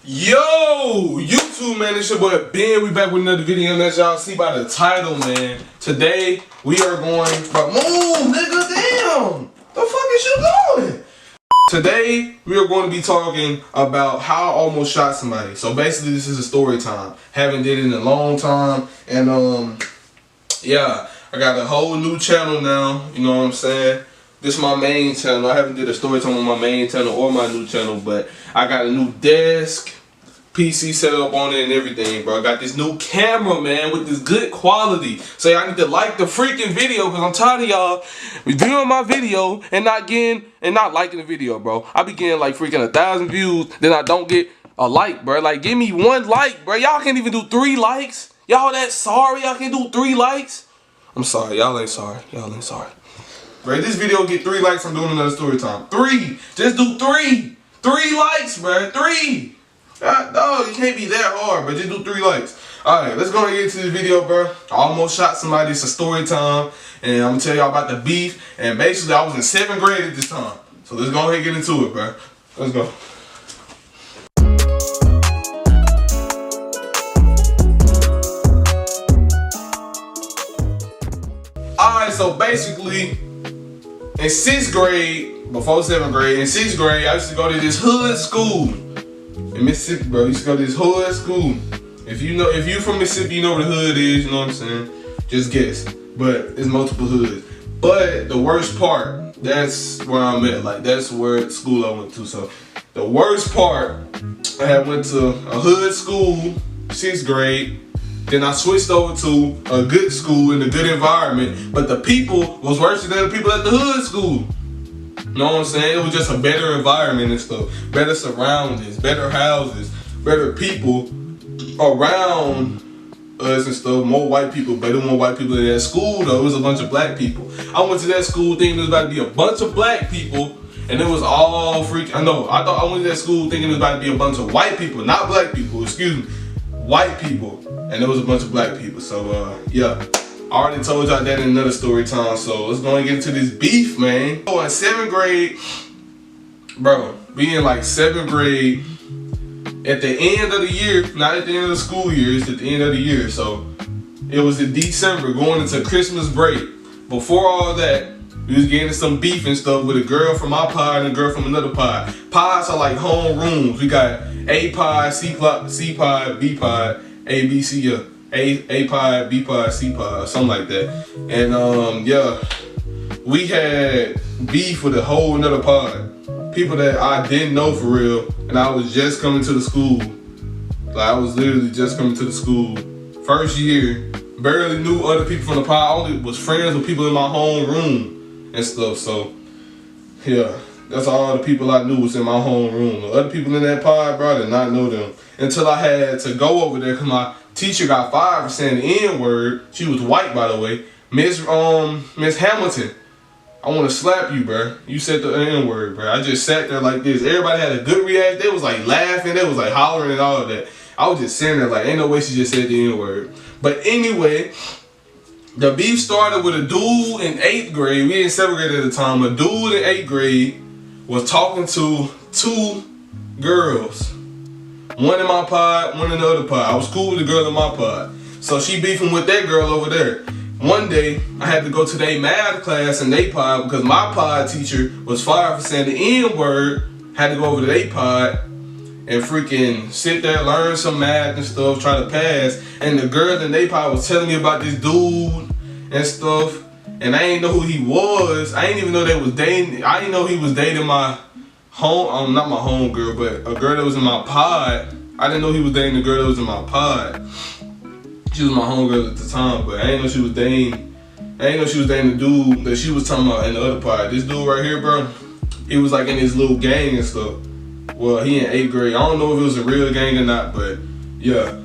Yo, YouTube, man, it's your boy Ben. We back with another video, and as y'all see by the title, man, today we are going, but move, nigga, damn, the fuck is you doing? Today we are going to be talking about how I almost shot somebody. So basically, this is a story time. Haven't did it in a long time, and yeah, I got a whole new channel now. You know what I'm saying? This is my main channel. I haven't did a story time on my main channel or my new channel, but I got a new desk, PC set up on it and everything, bro. I got this new camera, man, with this good quality. So y'all need to like the freaking video, because I'm tired of y'all reviewing my video and not liking the video, bro. I be getting like freaking 1,000 views, then I don't get a like, bro. Like, give me 1 like, bro. Y'all can't even do 3 likes. Y'all that sorry y'all can't do 3 likes? I'm sorry, y'all ain't sorry. Y'all ain't sorry. Bro, this video get 3 likes, I'm doing another story time. 3! Just do 3! 3 likes, bro. 3! God, dog, it can't be that hard, but just do 3 likes. Alright, let's go and get into this video, bro. I almost shot somebody. It's a story time. And I'm gonna tell y'all about the beef. And basically, I was in 7th grade at this time. So let's go ahead and get into it, bro. Let's go. Alright, so basically, in 6th grade, before 7th grade, in 6th grade, I used to go to this hood school in Mississippi, bro. I used to go to this hood school. If you from Mississippi, you know where the hood is, you know what I'm saying? Just guess. But it's multiple hoods. But the worst part, that's where I'm at. Like, that's where school I went to. So the worst part, I had went to a hood school, 6th grade. Then I switched over to a good school in a good environment, but the people was worse than the people at the hood school. You know what I'm saying? It was just a better environment and stuff. Better surroundings, better houses, better people around us and stuff. More white people, but there were more white people in that school though. It was a bunch of black people. I went to that school thinking there was about to be a bunch of black people, and it was all freaking, I thought I went to that school thinking it was about to be a bunch of white people, not black people, excuse me. White people. And there was a bunch of black people. So yeah, I already told y'all that in another story time. So let's go and get into this beef, man. So in 7th grade, bro, being like 7th grade, at the end of the year, not at the end of the school year, it's at the end of the year. So it was in December, going into Christmas break. Before all that, we was getting some beef and stuff with a girl from my pod and a girl from another pod. Pods are like home rooms. We got A pod, C pod, B pod, A, B, C, yeah. A pod, B pod, C pod, something like that. And yeah, we had beef with a whole another pod. People that I didn't know for real, and I was just coming to the school. Like, I was literally just coming to the school. First year, barely knew other people from the pod. I only was friends with people in my home room and stuff. So yeah, that's all the people I knew was in my home room. The other people in that pod, bro, I did not know them until I had to go over there because my teacher got fired for saying the N-word. She was white, by the way. Miss Hamilton, I want to slap you, bro. You said the N-word, bro. I just sat there like this. Everybody had a good reaction. They was like laughing. They was like hollering and all of that. I was just sitting there like, ain't no way she just said the N-word. But anyway, the beef started with a dude in 8th grade. We in 7th grade at the time. A dude in 8th grade was talking to 2 girls. One in my pod, one in the other pod. I was cool with the girl in my pod. So she beefing with that girl over there. One day, I had to go to their math class in their pod because my pod teacher was fired for saying the N-word. Had to go over to their pod and freaking sit there, learn some math and stuff, try to pass. And the girl in their pod was telling me about this dude and stuff. And I didn't know who he was. I didn't even know they was dating. I didn't know he was dating my home, not my home girl, but a girl that was in my pod. I didn't know he was dating the girl that was in my pod. She was my homegirl at the time, but I didn't know she was dating. I didn't know she was dating the dude that she was talking about in the other pod. This dude right here, bro, he was like in his little gang and stuff. Well, he in 8th grade. I don't know if it was a real gang or not, but yeah.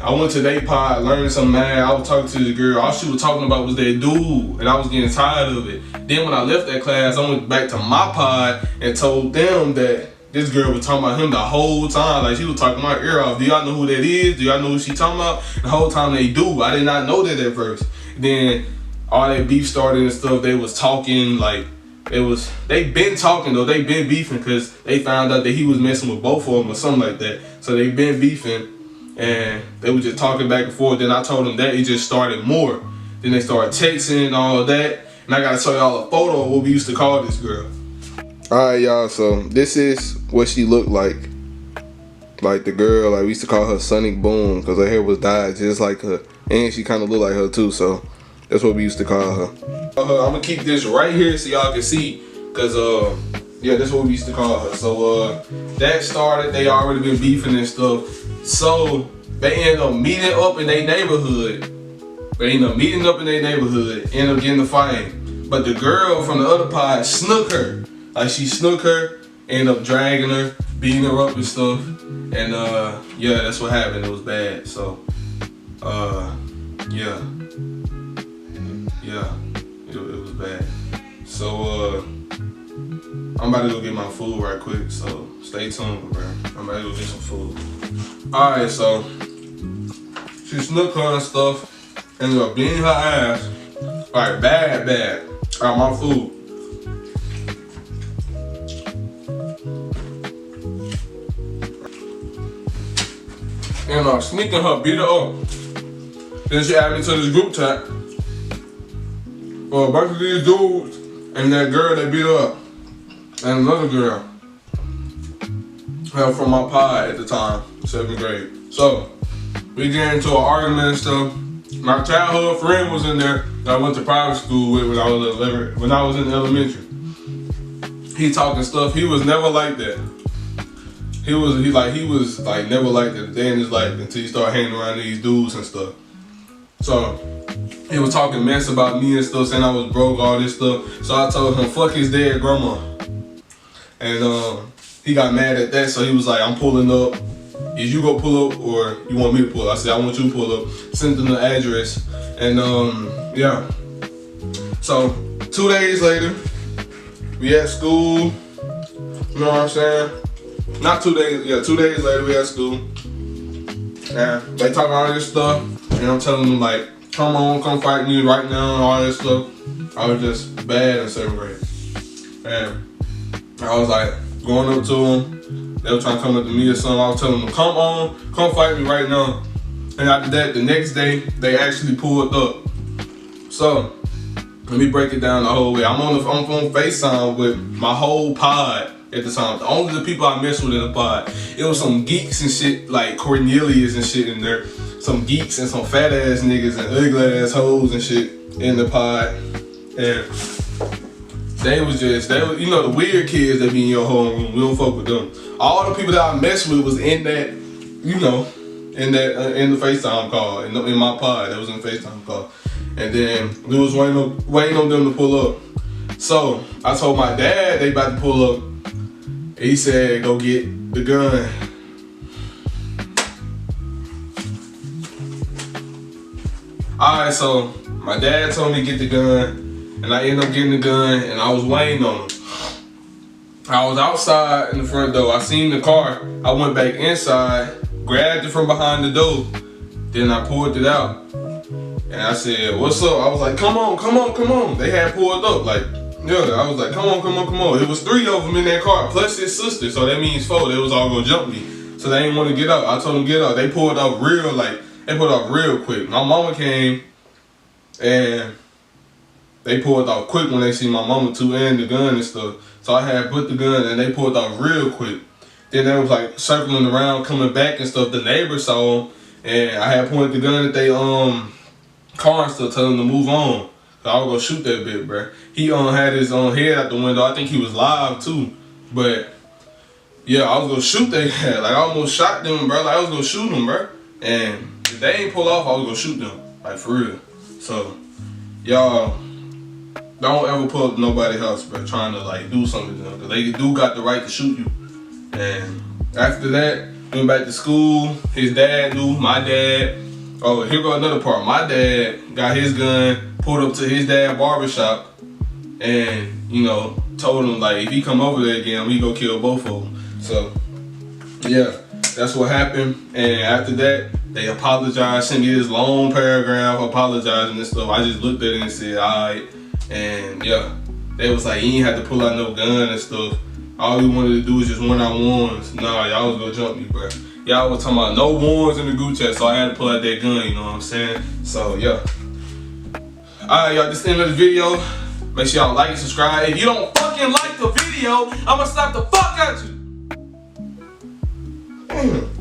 I went to their pod, learned some math. I was talking to the girl. All she was talking about was that dude, and I was getting tired of it. Then when I left that class, I went back to my pod and told them that this girl was talking about him the whole time. Like, she was talking my ear off. Do y'all know who that is? Do y'all know who she talking about? The whole time they do. I did not know that at first. Then all that beef started and stuff. They was talking like they been talking though, they been beefing because they found out that he was messing with both of them or something like that. So they been beefing and they were just talking back and forth. Then I told them that it just started more. Then they started texting and all of that. And I gotta show y'all a photo of what we used to call this girl. Alright y'all, so this is what she looked like. Like the girl, like we used to call her Sonic Boom because her hair was dyed just like her. And she kind of looked like her too, so that's what we used to call her. I'm gonna keep this right here so y'all can see, cause yeah, that's what we used to call her. So that started, they already been beefing and stuff. So they ended up meeting up in their neighborhood. Ended up getting a fight. But the girl from the other pod snook her. Like she snook her, ended up dragging her, beating her up and stuff. And yeah, that's what happened. It was bad. So yeah, it was bad. So I'm about to go get my food right quick. So stay tuned, bro. I'm about to go get some food. All right, so she snook her and stuff. Ended up beating her ass. Like bad. Out my food. And sneaking her, beat her up. Then she added me to this group chat. Well, a bunch of these dudes and that girl that beat her up. And another girl. From my pod at the time, 7th grade. So, we get into an argument and stuff. My childhood friend was in there that I went to private school with when I was in elementary. He talking stuff. He was never like that. He was like never like that a day in his life until he started hanging around these dudes and stuff. So he was talking mess about me and stuff, saying I was broke, all this stuff. So I told him, fuck his dead grandma. And he got mad at that, so he was like, I'm pulling up. Is you go pull up or you want me to pull up? I said, I want you to pull up. Sent them the address. And yeah. So 2 days later, we at school. You know what I'm saying? Not 2 days, yeah, 2 days later we at school. And they talking all this stuff. And I'm telling them like, come fight me right now and all this stuff. I was just bad in 7th grade. And I was like going up to them. They were trying to come up to me or something. I was telling them, come fight me right now. And after that, the next day, they actually pulled up. So, let me break it down the whole way. I'm on FaceTime with my whole pod at the time. Only the people I messed with in the pod. It was some geeks and shit, like Cornelius and shit in there. Some geeks and some fat ass niggas and ugly ass hoes and shit in the pod. And they was, you know, the weird kids that be in your homeroom. We don't fuck with them. All the people that I messed with was in that, you know, in the FaceTime call, in my pod. That was in the FaceTime call. And then we was waiting on them to pull up. So I told my dad they about to pull up. He said, go get the gun. Alright, so my dad told me to get the gun. And I ended up getting the gun, and I was waiting on him. I was outside in the front door. I seen the car. I went back inside, grabbed it from behind the door. Then I pulled it out. And I said, what's up? I was like, come on. They had pulled up. Like, yeah, I was like, come on. It was 3 of them in that car, plus his sister. So that means 4. They was all gonna jump me. So they didn't want to get out. I told them get out. They pulled up real quick. My mama came, and they pulled off quick when they see my mama too and the gun and stuff. So I had put the gun and they pulled off real quick. Then they was like circling around, coming back and stuff. The neighbors saw them and I had pointed the gun at they car and stuff, telling them to move on. So I was gonna shoot that bitch, bro. He had his head out the window. I think he was live too. But yeah, I was gonna shoot their head. Like I almost shot them, bro. Like I was gonna shoot them, bro. And if they ain't pull off, I was gonna shoot them. Like for real. So y'all, don't ever pull up nobody's house, bro, trying to like do something to them, because they do got the right to shoot you. And after that, went back to school. His dad knew, my dad. Oh, here go another part. My dad got his gun, pulled up to his dad's barbershop, and, you know, told him like, if he come over there again, we go kill both of them. So, yeah, that's what happened. And after that, they apologized, sent me this long paragraph apologizing and stuff. I just looked at it and said, all right. And yeah, they was like, you ain't had to pull out no gun and stuff. All we wanted to do was just one-on-ones. Nah, y'all was gonna jump me, bro. Y'all was talking about no warns in the group chat, so I had to pull out that gun, you know what I'm saying? So, yeah. Alright, y'all, this is the end of the video. Make sure y'all like and subscribe. If you don't fucking like the video, I'ma slap the fuck out you. Damn.